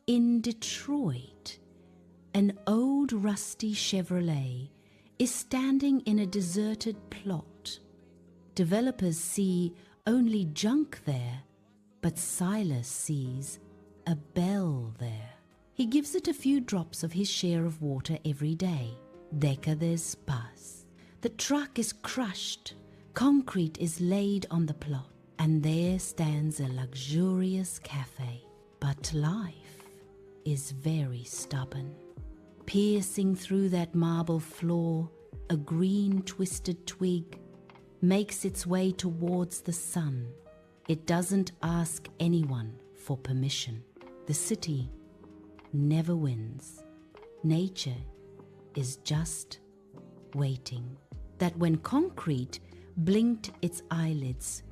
In Detroit, an old rusty Chevrolet is standing in a deserted plot. Developers see only junk there, but Silas sees a bell there. He gives it a few drops of his share of water every day. Deca des Pas. The truck is crushed, concrete is laid on the plot, and there stands a luxurious cafe. But life is very stubborn. Piercing through that marble floor, a green twisted twig makes its way towards the sun. It doesn't ask anyone for permission. The city never wins. Nature is just waiting. That when concrete blinked its eyelids